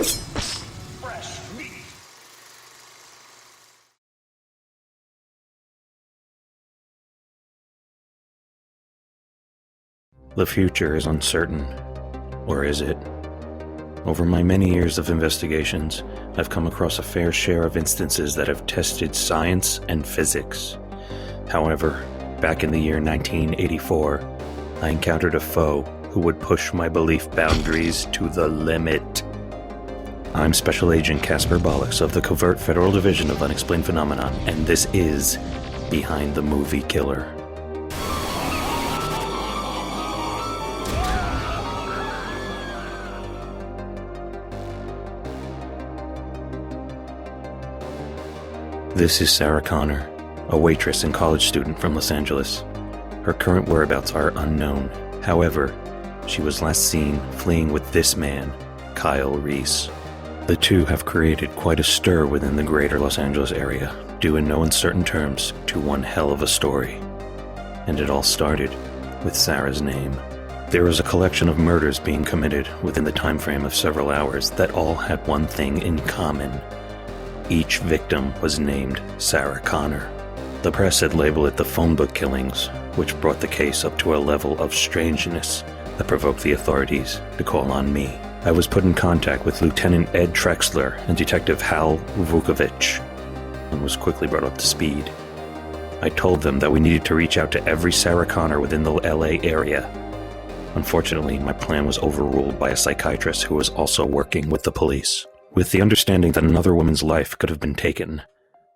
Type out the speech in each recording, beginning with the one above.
Fresh meat. The future is uncertain. Or is it? Over my many years of investigations, I've come across a fair share of instances that have tested science and physics. However, back in the year 1984, I encountered a foe who would push my belief boundaries to the limit. I'm Special Agent Casper Bollocks of the Covert Federal Division of Unexplained Phenomena, and this is Behind the Movie Killer. This is Sarah Connor, a waitress and college student from Los Angeles. Her current whereabouts are unknown. However, she was last seen fleeing with this man, Kyle Reese. The two have created quite a stir within the greater Los Angeles area, due in no uncertain terms to one hell of a story. And it all started with Sarah's name. There was a collection of murders being committed within the time frame of several hours that all had one thing in common. Each victim was named Sarah Connor. The press had labeled it the phone book killings, which brought the case up to a level of strangeness that provoked the authorities to call on me. I was put in contact with Lieutenant Ed Trexler and Detective Hal Vukovich, and was quickly brought up to speed. I told them that we needed to reach out to every Sarah Connor within the LA area. Unfortunately, my plan was overruled by a psychiatrist who was also working with the police. With the understanding that another woman's life could have been taken,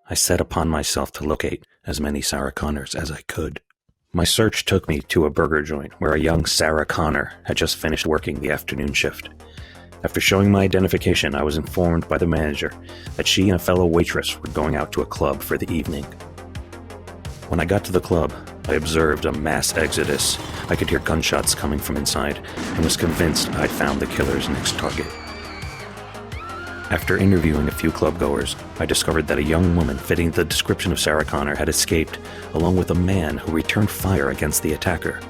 I set upon myself to locate as many Sarah Connors as I could. My search took me to a burger joint where a young Sarah Connor had just finished working the afternoon shift. After showing my identification, I was informed by the manager that she and a fellow waitress were going out to a club for the evening. When I got to the club, I observed a mass exodus. I could hear gunshots coming from inside and was convinced I'd found the killer's next target. After interviewing a few clubgoers, I discovered that a young woman fitting the description of Sarah Connor had escaped, along with a man who returned fire against the attacker.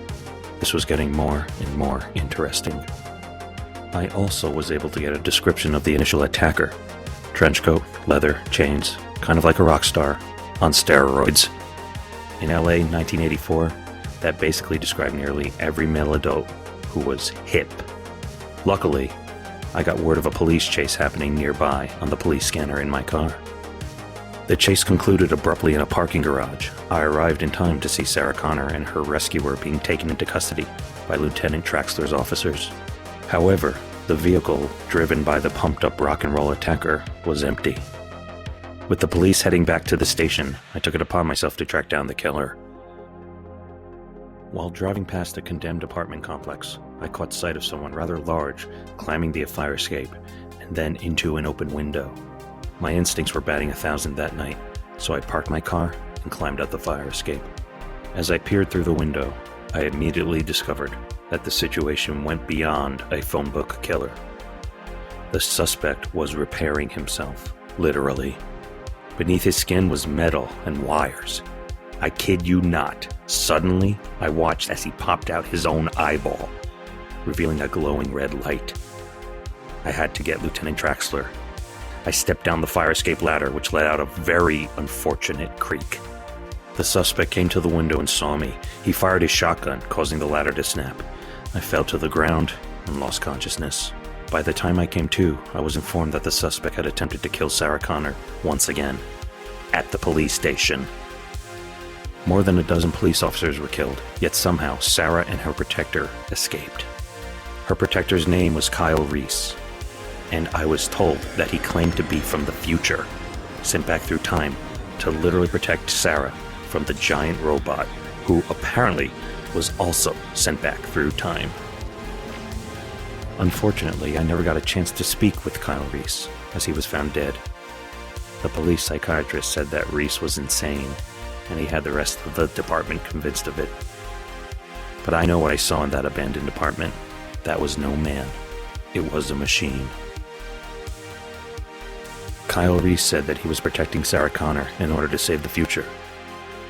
This was getting more and more interesting. I also was able to get a description of the initial attacker. Trenchcoat, leather, chains, kind of like a rock star, on steroids. In LA 1984, that basically described nearly every male adult who was hip. Luckily, I got word of a police chase happening nearby on the police scanner in my car. The chase concluded abruptly in a parking garage. I arrived in time to see Sarah Connor and her rescuer being taken into custody by Lieutenant Traxler's officers. However, the vehicle, driven by the pumped-up rock and roll attacker, was empty. With the police heading back to the station, I took it upon myself to track down the killer. While driving past a condemned apartment complex, I caught sight of someone rather large climbing the fire escape and then into an open window. My instincts were batting 1,000 that night, so I parked my car and climbed out the fire escape. As I peered through the window, I immediately discovered that the situation went beyond a phone book killer. The suspect was repairing himself, literally. Beneath his skin was metal and wires. I kid you not. Suddenly, I watched as he popped out his own eyeball, revealing a glowing red light. I had to get Lieutenant Traxler. I stepped down the fire escape ladder, which led out a very unfortunate creak. The suspect came to the window and saw me. He fired his shotgun, causing the ladder to snap. I fell to the ground and lost consciousness. By the time I came to, I was informed that the suspect had attempted to kill Sarah Connor once again, at the police station. More than a dozen police officers were killed, yet somehow Sarah and her protector escaped. Her protector's name was Kyle Reese, and I was told that he claimed to be from the future, sent back through time to literally protect Sarah from the giant robot, who apparently was also sent back through time. Unfortunately, I never got a chance to speak with Kyle Reese, as he was found dead. The police psychiatrist said that Reese was insane, and he had the rest of the department convinced of it. But I know what I saw in that abandoned apartment. That was no man. It was a machine. Kyle Reese said that he was protecting Sarah Connor in order to save the future.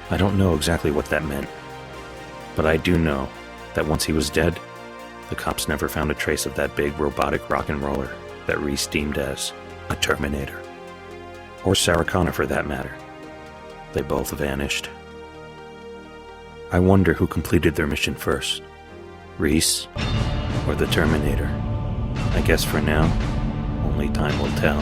I don't know exactly what that meant, but I do know that once he was dead, the cops never found a trace of that big robotic rock and roller that Reese deemed as a Terminator. Or Sarah Connor for that matter. They both vanished. I wonder who completed their mission first, Reese or the Terminator. I guess for now, only time will tell.